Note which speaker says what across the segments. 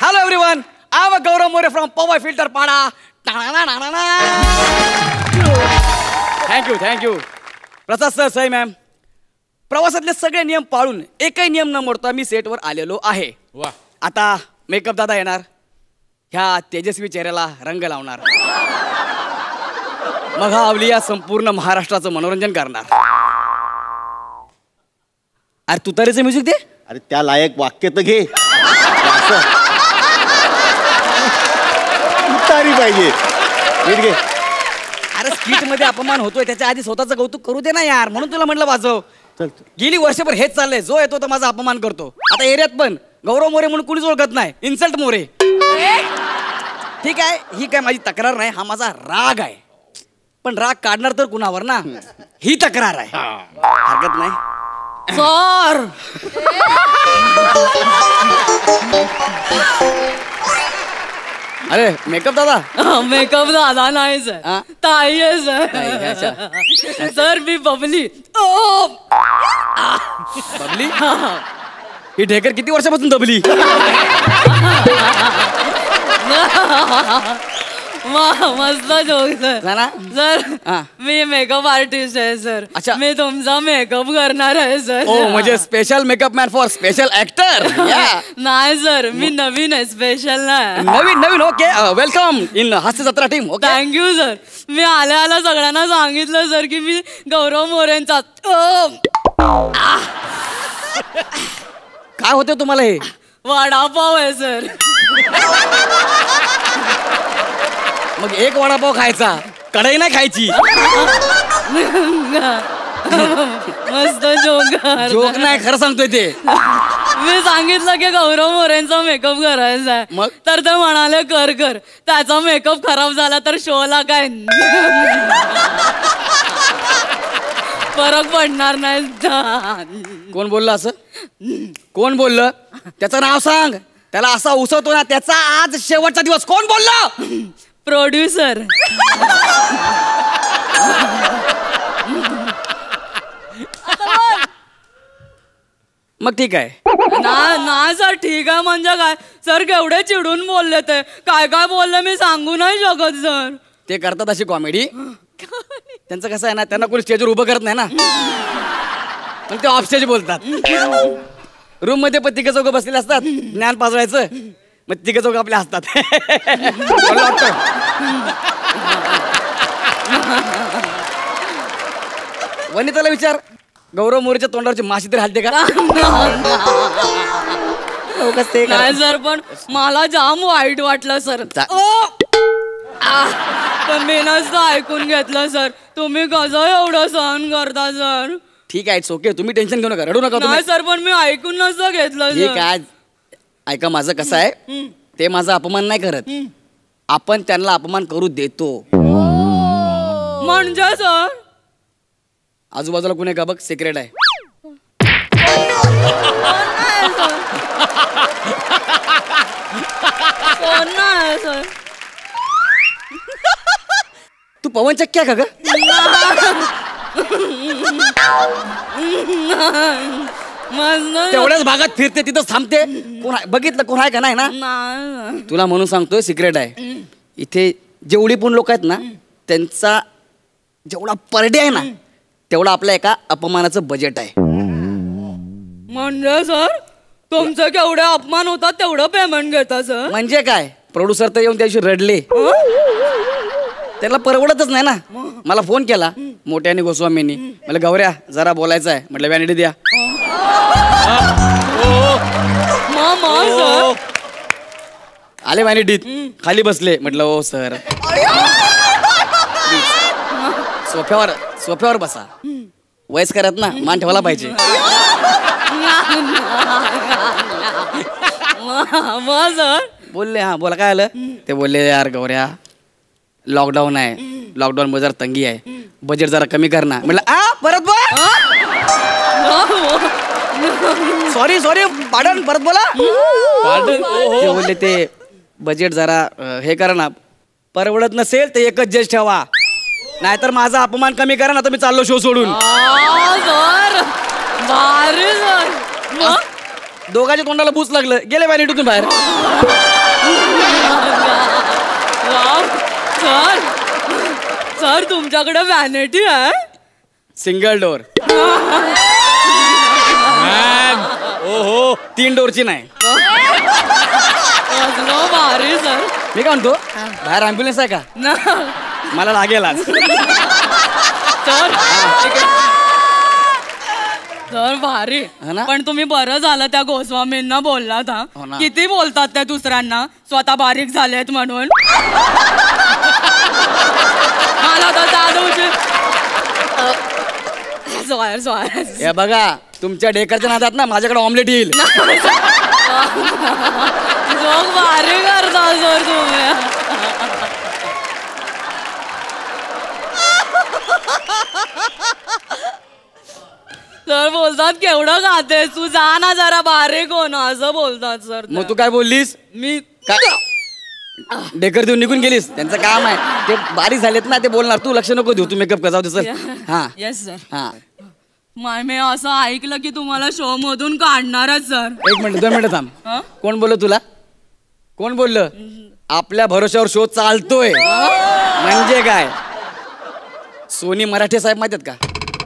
Speaker 1: Hello everyone, I'm a Gaurav More from Powai Filter Pada. Thank you. Prasad sir, Sai ma'am, प्रवासातले सगळे नियम पाळून एकही नियम न मोडता मी सेटवर आलेलो आहे.
Speaker 2: वा.
Speaker 1: आता मेकअप दादा येणार, ह्या तेजस्वी चेहऱ्याला रंग लावणार, मग हा अवलिया संपूर्ण महाराष्ट्राचं मनोरंजन करणार. अरे तू तरीच म्युझिक दे.
Speaker 3: अरे त्या लायक वाक्य तर घे. तारी पाहिजे. नीट घे.
Speaker 1: अरे स्किट मध्ये अपमान होतोय, त्याच्या आधी स्वतःचं कौतुक करू दे ना यार, म्हणून तुला म्हटलं वाजव. गेली वर्षभर हेच चाललंय, जो येतो तो माझा अपमान करतो. आता एरियात पण गौरव मोरे म्हणून कुणीच ओळखत नाही, इन्सल्ट मोरे. ठीक आहे, ही काय माझी तक्रार नाही, हा माझा राग आहे. पण राग काढणार तर कुणावर ना, ही तक्रार आहे. हरकत नाही सर. अरे मेकअप दादा.
Speaker 4: मेकअप दादा नाही सर, ताई आहे सर. सर मी बबली.
Speaker 1: बबली? ही ढेकर किती वर्षापासून दबली?
Speaker 4: मस्त जोक सर. सर मी मेकअप आर्टिस्ट आहे सर.
Speaker 1: अच्छा.
Speaker 4: मी तुमचा मेकअप करणार आहे सर.
Speaker 1: ओ म्हणजे special makeup man for special actor.
Speaker 4: नाही सर, मी नवीन आहे, स्पेशल नाही.
Speaker 1: नवीन. Okay, welcome in Hasya Jatra team. Okay,
Speaker 4: thank you sir. मी आल्या सगळ्यांना सांगितलं सर की मी गौरव मोरेंचा.
Speaker 1: काय होतं तुम्हाला हे?
Speaker 4: वडापाव आहे सर.
Speaker 1: मग एक वडापाव खायचा, कढई नाही खायची.
Speaker 4: मस्त जोक
Speaker 1: नाही, खरं सांगतोय ते.
Speaker 4: मी सांगितलं की गौरव मोरेंचा मेकअप करायचा आहे,
Speaker 1: मग
Speaker 4: तर ते म्हणाले कर. त्याचा मेकअप खराब झाला तर शोला काय फरक पडणार नाही.
Speaker 1: कोण बोललं असं? कोण बोललं? त्याचं नाव सांग. त्याला असा उसवतो ना, त्याचा आज शेवटचा दिवस. कोण बोललं?
Speaker 4: प्रोड्युसर.
Speaker 1: मग ठीक आहे.
Speaker 4: नाही सर, ठीक आहे म्हणजे काय सर? केवढे चिडून बोलले ते. काय बोलले मी सांगू नाही शकत सर.
Speaker 1: ते करतात अशी कॉमेडी. त्यांचं कसं आहे ना, त्यांना कोणी स्टेजवर उभं करत नाही ना, पण ते ऑफ स्टेज बोलतात. रूम मध्ये पण तिघं चौघं बसलेले असतात, ज्ञान पाजवायचं, मग तिघं चौघं आपले असतात. वनिताला विचार, गौरव मोरेच्या तोंडावरची माशी तरी हलते का?
Speaker 4: नाही सर, पण मला जाम वाईट वाटलं सर. पण मी नसतं ऐकून घेतलं सर. तुम्ही कसं एवढं सहन करता सर?
Speaker 1: ठीक आहे, ओके, तुम्ही टेन्शन घेऊ नका, रडू नका.
Speaker 4: नाही सर, पण मी ऐकून नसतं घेतलं.
Speaker 1: ठीक आहे, ऐका माझं कसं आहे, ते माझा अपमान नाही करत, आपण त्यांना अपमान करू देतो.
Speaker 4: म्हणजे सर
Speaker 1: आजूबाजूला कुणी का बघ, सिक्रेट आहे.
Speaker 4: सर
Speaker 1: तू पवन चक्क्या का ग? तेवढ्याच भागात फिरते, तिथं थांबते. कोण बघितलं, कोण आहे का नाही ना? तुला म्हणून सांगतोय, सिक्रेट आहे. इथे जेवढी पण लोक आहेत ना, त्यांचा जेवढा पर डे आहे ना, तेवढा आपल्या एका अपमानाचं बजेट आहे.
Speaker 4: म्हणजे सर तुमचं केवढे अपमान होतात तेवढं पेमेंट घेता सर?
Speaker 1: म्हणजे काय, प्रोड्युसर तर येऊन त्या दिवशी रडले. त्याला परवडतच नाही ना. मला फोन केला मोठ्याने गोस्वामींनी, मला गौऱ्या जरा बोलायचं आहे. म्हटलं वॅनिटी द्या. आले वॅनिटीत, खाली बसले. म्हटलं ओ सर, सोफ्यावर बसा. वयस्कर आहेत ना, मान ठेवायला पाहिजे. बोलले हा बोला, काय आलं? ते बोलले यार गौऱ्या, लॉकडाऊन आहे, लॉकडाऊन मध्ये जरा तंगी आहे, बजेट जरा कमी कर ना. म्हटलं परत बोल. सॉरी पाडन, परत बोला. ते बोलले ते बजेट जरा हे करा ना, परवडत नसेल तर एकच जज ठेवा, नाहीतर माझा अपमान कमी करा ना, तर मी चाललो शो सोडून. दोघांच्या तोंडाला बूच लागलं, गेले वॅनिटीतून बाहेर.
Speaker 4: सर सर तुमच्याकडे व्हॅनिटी आहे?
Speaker 1: Single door. ओहो 3 डोरची नाही.
Speaker 4: कसलं भारी सर.
Speaker 1: मी काय म्हणतो बाहेर ॲम्ब्युलन्स आहे का?
Speaker 4: ना
Speaker 1: मला लागेल आज.
Speaker 4: सर सर भारी.
Speaker 1: हा ना?
Speaker 4: पण तुम्ही बरं झालं त्या गोस्वामींना बोललात हा.
Speaker 1: हो ना.
Speaker 4: किती बोलतात त्या दुसऱ्यांना स्वतः बारीक झालेत म्हणून. मला तर त्या दिवशी
Speaker 1: हे बघा तुमच्या डेकरच्या नादात ना माझ्याकडे ऑमलेट येईल.
Speaker 4: जोक भारी करता सर तुम्ही. सर बोलतात केवढं खातेस तू, जा ना जरा बारीक हो ना, असं बोलतात सर.
Speaker 1: मग तू काय बोललीस?
Speaker 4: मी
Speaker 1: डेकर देऊन निघून गेलीस. त्यांचं काम आहे ते बारीक झालेत ना ते बोलणार. तू लक्ष नको देऊ. तू मेकअप कर जाऊ दे. चल. हा
Speaker 4: येस सर.
Speaker 1: हा
Speaker 4: मी असं ऐकलं की तुम्हाला शो मधून काढणारच सर.
Speaker 1: 1 मिनिट 2 मिनिट थांब.
Speaker 4: हा?
Speaker 1: कोण बोललं तुला? कोण बोललं? आपल्या भरोश्यावर शो चालतोय म्हणजे काय? सोनी मराठे साहेब माहिती आहेत का?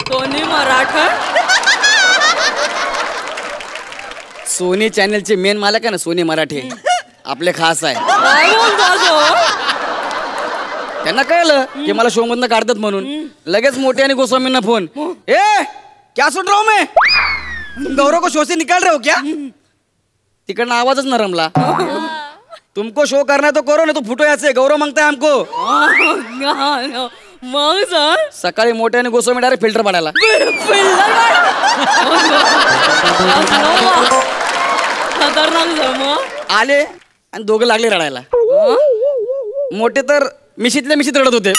Speaker 4: सोनी मराठा.
Speaker 1: सोनी चॅनलचे मेन मालक आहे ना सोनी मराठे. आपले खास आहे.
Speaker 4: काय बोलता सर?
Speaker 1: त्यांना कळलं की मला शो मधनं काढतात म्हणून लगेच मोठे आणि गोस्वामींना फोन. ए क्या सुन रहा हूं मैं? तुम गौरव को शो से निकाल रहे हो क्या? तिकडनं आवाजच न रमला. तुमको शो करना है तो करो ना, तो फुटो याचे. गौरव मांगताय हमको.
Speaker 4: मग सर
Speaker 1: सकाळी मोठे आणि गोस्वामी डायरेक्ट फिल्टर पाडायला.
Speaker 4: खतरनाक सर. मग
Speaker 1: आले आणि दोघं लागले रडायला. मोठे तर मिशीतल्या मिशीत रडत होते.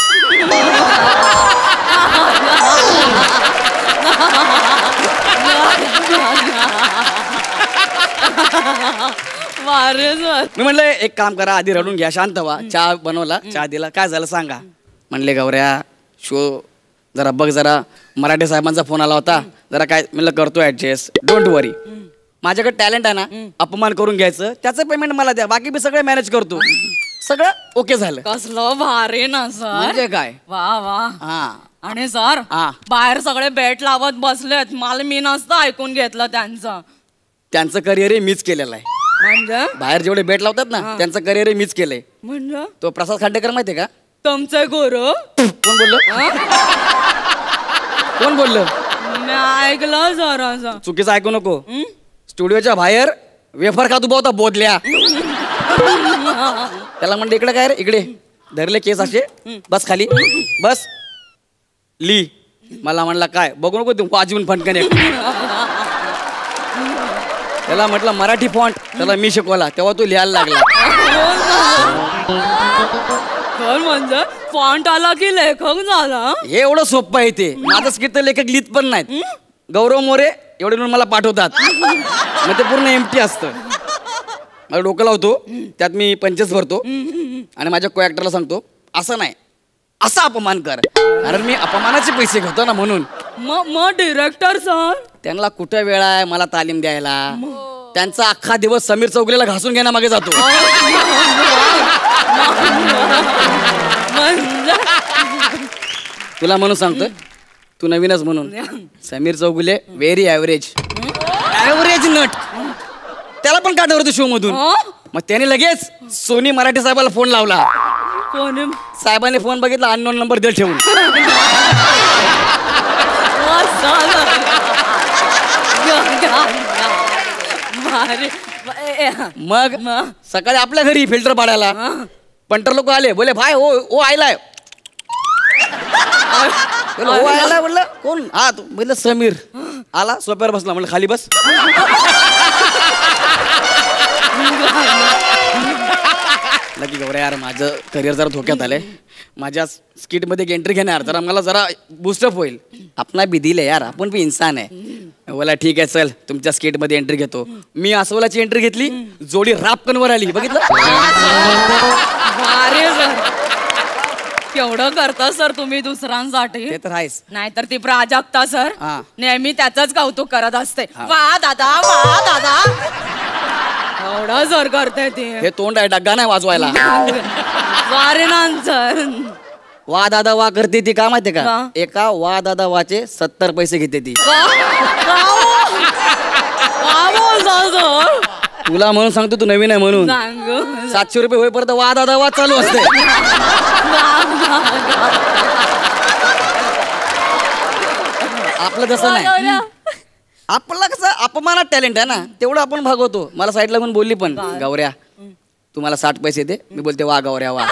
Speaker 1: मी म्हणलं एक काम करा, आधी रडून घ्या, शांत व्हा. चहा बनवला, चहा दिला. काय झालं सांगा. म्हणले गौऱ्या शो जरा बघ, जरा मराठे साहेबांचा फोन आला होता, जरा काय म्हणलं करतो ऍडजस्ट. डोंट वरी, माझ्याकडे टॅलेंट आहे ना, अपमान करून घ्यायचं, त्याचं पेमेंट मला द्या, बाकी मी सगळे मॅनेज करतो. सगळं ओके झालं.
Speaker 4: कसलं भारी ना सर.
Speaker 1: म्हणजे काय?
Speaker 4: वा वा.
Speaker 1: हा
Speaker 4: आणि सर
Speaker 1: हा.
Speaker 4: बाहेर सगळे बेट लावत बसलेत, मला मी नसतं ऐकून घेतलं त्यांचं.
Speaker 1: त्यांचं करिअर मीच केलेलं आहे.
Speaker 4: म्हणजे
Speaker 1: बाहेर जेवढे बेट लावतात ना त्यांचं करिअर मीच केलंय.
Speaker 4: म्हणजे
Speaker 1: तो प्रसाद खांडेकर माहितीये का?
Speaker 4: तुमचे गुरु.
Speaker 1: कोण बोललं? कोण बोललं?
Speaker 4: मी ऐकलं सर असं.
Speaker 1: चुकीचं ऐकू नको. स्टुडिओच्या बाहेर वेफर खात उभा होता बोधल्या. त्याला म्हणलं इकडे काय रे, इकडे धरले केस असे, बस खाली बस ली. मला म्हणला काय बघू नको तू वाजवून फटकन. त्याला म्हटलं मराठी फॉन्ट, त्याला मी शिकवला, तेव्हा तू लिहायला लागला.
Speaker 4: सर म्हणजे फॉन्ट आला की लेखक झाला.
Speaker 1: हे एवढं सोपं आहे ते. माझं स्किट तर लेखक लिहित पण नाहीत. गौरव मोरे एवढे म्हणून मला पाठवतात, मग ते पूर्ण एम्प्टी असतं. मला डोकं लावतो, त्यात मी 25 भरतो आणि माझ्या को ऍक्टरला सांगतो असं नाही, असा अपमान कर, कारण मी अपमानाचे पैसे घेतो ना म्हणून.
Speaker 4: मग डिरेक्टर सर
Speaker 1: त्यांना कुठे वेळ आहे मला तालीम द्यायला. त्यांचा अख्खा दिवस समीर चौगुलेला घासून घेण्यामागे जातो. तुला म्हणून सांगतोय, तू नवीनच म्हणून. Sameer Chougule very average, average nut. त्याला पण काढवतो शो मधून. मग त्याने लगेच सोनी मराठे साहेबाला फोन लावला. साहेबांनी फोन बघितला, अननोन नंबर दे ठेवून. मग सकाळी आपल्या घरी फिल्टर पाडायला पंटर लोक आले. बोले भाई ओ आयलाय. ओ आयला म्हणलं कोण? हा तू म्हणलं समीर. आला सोप्यावर बसला, म्हणलं खाली बस. नक्की गौऱ्या यार, माझं करिअर जरा धोक्यात आलंय. माझ्या स्किट मध्ये एंट्री घेणार जरा मला जरा बूस्टअप होईल. आपणा बी दिले यार, आपण बी इन्सान आहे. बोला ठीक आहे चल तुमच्या स्किट मध्ये एंट्री घेतो. मी अस्वलाची एंट्री घेतली, जोडी रापकनवर आली. बघितलं?
Speaker 4: केवढं करता सर तुम्ही दुसऱ्यांसाठी.
Speaker 1: ते तर आहेच.
Speaker 4: नाहीतर ती प्राजक्ता सर
Speaker 1: हा.
Speaker 4: नेहमी त्याच कौतुक करत असते. वा दादा वा दादा. एवढा सर करते ती
Speaker 1: हे तोंड आहे डग्गा नाही वाजवायला.
Speaker 4: वारे ना सर.
Speaker 1: वा दादा वा करते ती का माहितीये का?
Speaker 4: का?
Speaker 1: एका वा दादा वाचे 70 पैसे घेते ती. तुला म्हणून सांगतो, तू नवीन आहे म्हणून. 700 रुपये होईपर्यंत वा दादा वा चालू असते. आपलं तसं नाही. आपला कसं अपमानात टॅलेंट आहे ना, तेवढं आपण भागवतो. मला साईडला म्हणून बोलली पण, गौऱ्या तू मला 60 पैसे दे. मी बोलते वा गौऱ्या वा.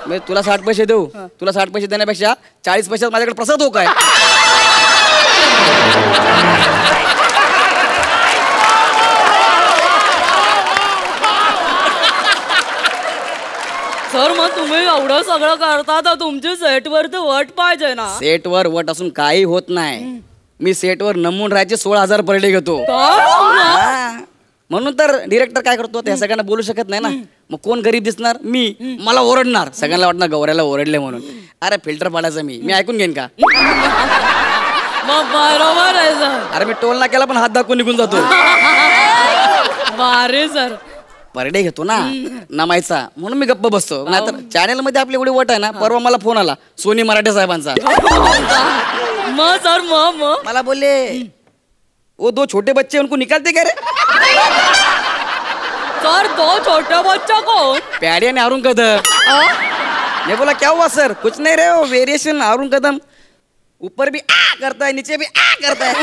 Speaker 1: मी तुला 60 पैसे देऊ, तुला 60 पैसे देण्यापेक्षा 40 पैशात माझ्याकडे प्रसाद हो काय.
Speaker 4: सर मग तुम्ही एवढं सगळं करता तर तुमची सेटवर तर वट पाहिजे ना.
Speaker 1: सेटवर वट असून काही होत नाही. मी सेटवर नमून राहायचे 16,000 पर डे घेतो. हा. म्हणून तर डिरेक्टर काय करतो, त्या सगळ्यांना बोलू शकत नाही ना. मग कोण गरीब दिसणार? मी. मला ओरडणार, सगळ्यांना वाटणार गौऱ्याला ओरडले म्हणून. अरे फिल्टर पाडायचं मी ऐकून घेईन का?
Speaker 4: मग बरोबर आहे सर.
Speaker 1: अरे मी टोल नाक्याला पण हात दाखवून निघून जातो.
Speaker 4: बारे सर.
Speaker 1: पर डे घेतो ना नमायचा, म्हणून मी गप्प बसतो. नाहीतर चॅनल मध्ये आपली एवढी वट आहे ना. परवा मला फोन आला सोनी मराठे साहेबांचा.
Speaker 4: मग सर मग
Speaker 1: मला बोलले वो 2 छोटे बच्चे उनको निकालते क्या रे?
Speaker 4: सर 2 छोटे बच्चा कौन?
Speaker 1: प्याड़े ने अरुण कदम. मैं बोला क्या हुआ सर? कुछ नहीं रहे हो वेरिएशन अरुण कदम ऊपर भी आ करता है नीचे भी आ करता है.